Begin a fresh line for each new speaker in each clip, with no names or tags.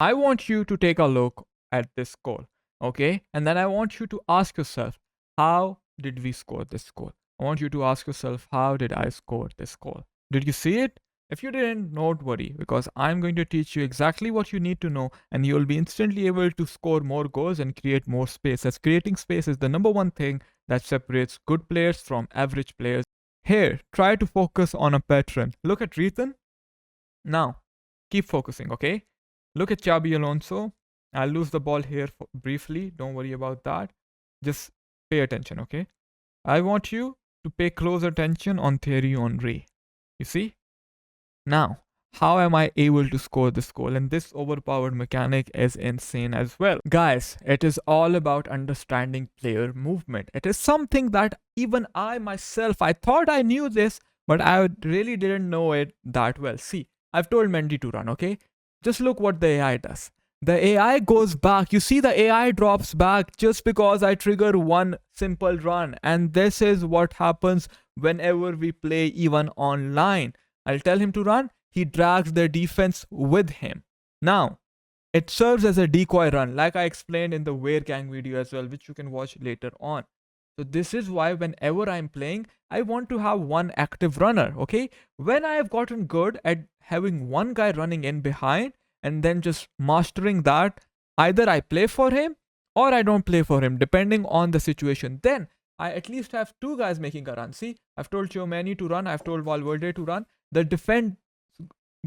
I want you to take a look at this goal, okay? And then I want you to ask yourself, how did we score this goal? I want you to ask yourself, how did I score this goal? Did you see it? If you didn't, don't worry, because I'm going to teach you exactly what you need to know, and you'll be instantly able to score more goals and create more space. As creating space is the number one thing that separates good players from average players. Here, try to focus on a pattern. Look at Ethan. Now, keep focusing, okay? Look at Chabi Alonso. I'll lose the ball here briefly. Don't worry about that. Just pay attention, okay? I want you to pay close attention on Thierry Henry. You see? Now, how am I able to score this goal? And this overpowered mechanic is insane as well. Guys, it is all about understanding player movement. It is something that even I myself, I thought I knew this, but I really didn't know it that well. See, I've told Mendy to run, okay? Just look what the AI does. The AI goes back. You see, the AI drops back just because I trigger one simple run. And this is what happens whenever we play even online. I'll tell him to run. He drags their defense with him. Now, it serves as a decoy run, like I explained in the Were Gang video as well, which you can watch later on. So this is why whenever I'm playing, I want to have one active runner, okay? When I have gotten good at having one guy running in behind and then just mastering that, either I play for him or I don't play for him, depending on the situation. Then I at least have two guys making a run. See, I've told Chouameni to run, I've told Valverde to run. The defense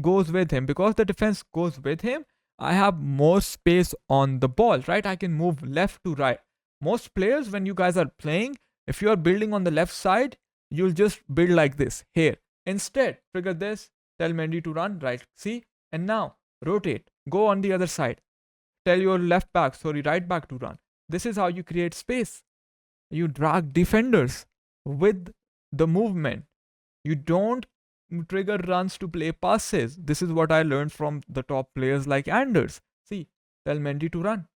goes with him. Because the defense goes with him, I have more space on the ball, right? I can move left to right. Most players, when you guys are playing, if you are building on the left side, you'll just build like this here. Instead, trigger this, tell Mendy to run, right? See? And now rotate, go on the other side. Tell your right back to run. This is how you create space. You drag defenders with the movement. You don't trigger runs to play passes. This is what I learned from the top players like Anders. See, tell Mendy to run.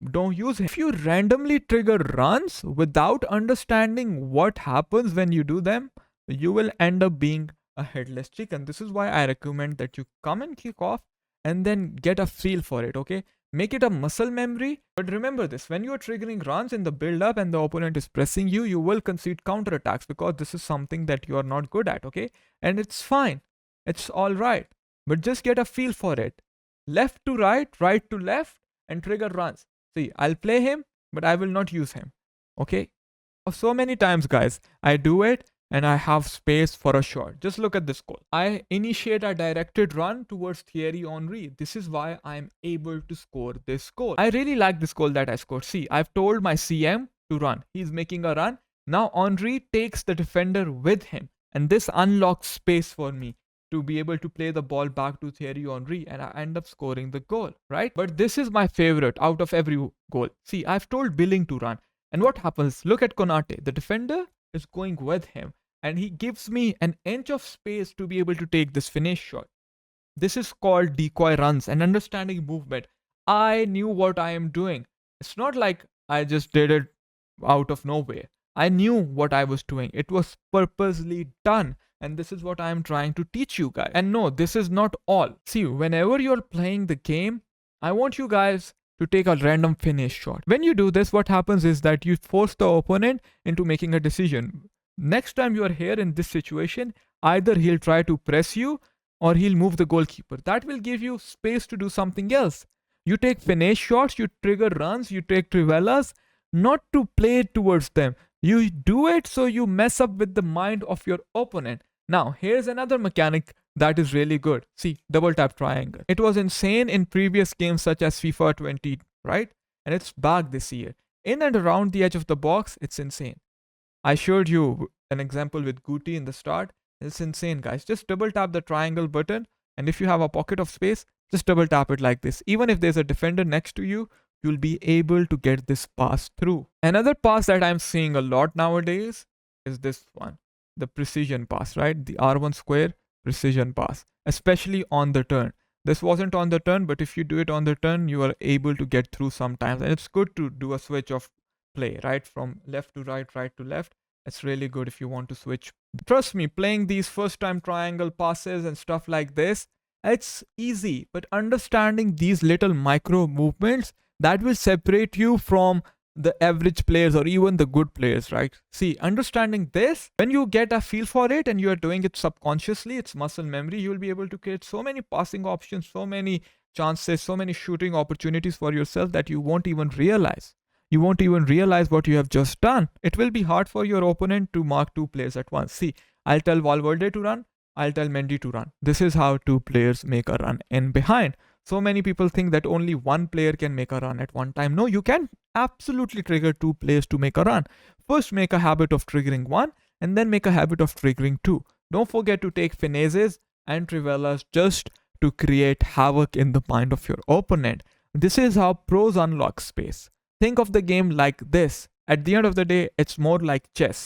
Don't use him. If you randomly trigger runs without understanding what happens when you do them, you will end up being a headless chicken. This is why I recommend that you come and kick off and then get a feel for it, okay? Make it a muscle memory. But remember this, when you are triggering runs in the build up and the opponent is pressing you, you will concede counter attacks because this is something that you are not good at, okay? And it's fine. It's all right. But just get a feel for it. Left to right to left, and trigger runs. See, I'll play him, but I will not use him. Okay? So many times, guys, I do it and I have space for a shot. Just look at this goal. I initiate a directed run towards Thierry Henry. This is why I'm able to score this goal. I really like this goal that I scored. See, I've told my CM to run. He's making a run. Now Henry takes the defender with him, and this unlocks space for me to be able to play the ball back to Thierry Henry, and I end up scoring the goal, right? But this is my favorite out of every goal. See, I've told Billing to run, and what happens? Look at Konate. The defender is going with him, and he gives me an inch of space to be able to take this finish shot. This is called decoy runs and understanding movement. I knew what I am doing. It's not like I just did it out of nowhere. I knew what I was doing. It was purposely done. And this is what I am trying to teach you guys. And no, this is not all. See, whenever you're playing the game, I want you guys to take a random finish shot. When you do this, what happens is that you force the opponent into making a decision. Next time you are here in this situation, either he'll try to press you or he'll move the goalkeeper. That will give you space to do something else. You take finish shots, you trigger runs, you take trivelas, not to play towards them. You do it so you mess up with the mind of your opponent. Now, here's another mechanic that is really good. See, double tap triangle. It was insane in previous games such as FIFA 20, right? And it's back this year. In and around the edge of the box, it's insane. I showed you an example with Guti in the start. It's insane, guys. Just double tap the triangle button, and if you have a pocket of space, just double tap it like this. Even if there's a defender next to you, you'll be able to get this pass through. Another pass that I'm seeing a lot nowadays is this one, the precision pass, right? The R1 square precision pass, especially on the turn. This wasn't on the turn, but if you do it on the turn, you are able to get through sometimes. And it's good to do a switch of play, right? From left to right to left. It's really good if you want to switch. Trust me, playing these first time triangle passes and stuff like this, It's easy, but understanding these little micro movements that will separate you from the average players or even the good players, right? See, understanding this, when you get a feel for it and you are doing it subconsciously, it's muscle memory, you will be able to create so many passing options, so many chances, so many shooting opportunities for yourself that you won't even realize. You won't even realize what you have just done. It will be hard for your opponent to mark two players at once. See, I'll tell Valverde to run, I'll tell Mendy to run. This is how two players make a run in behind. So many people think that only one player can make a run at one time. No, you can absolutely trigger two players to make a run. First, make a habit of triggering one and then make a habit of triggering two. Don't forget to take finesses and trivelas just to create havoc in the mind of your opponent. This is how pros unlock space. Think of the game like this. At the end of the day, it's more like chess.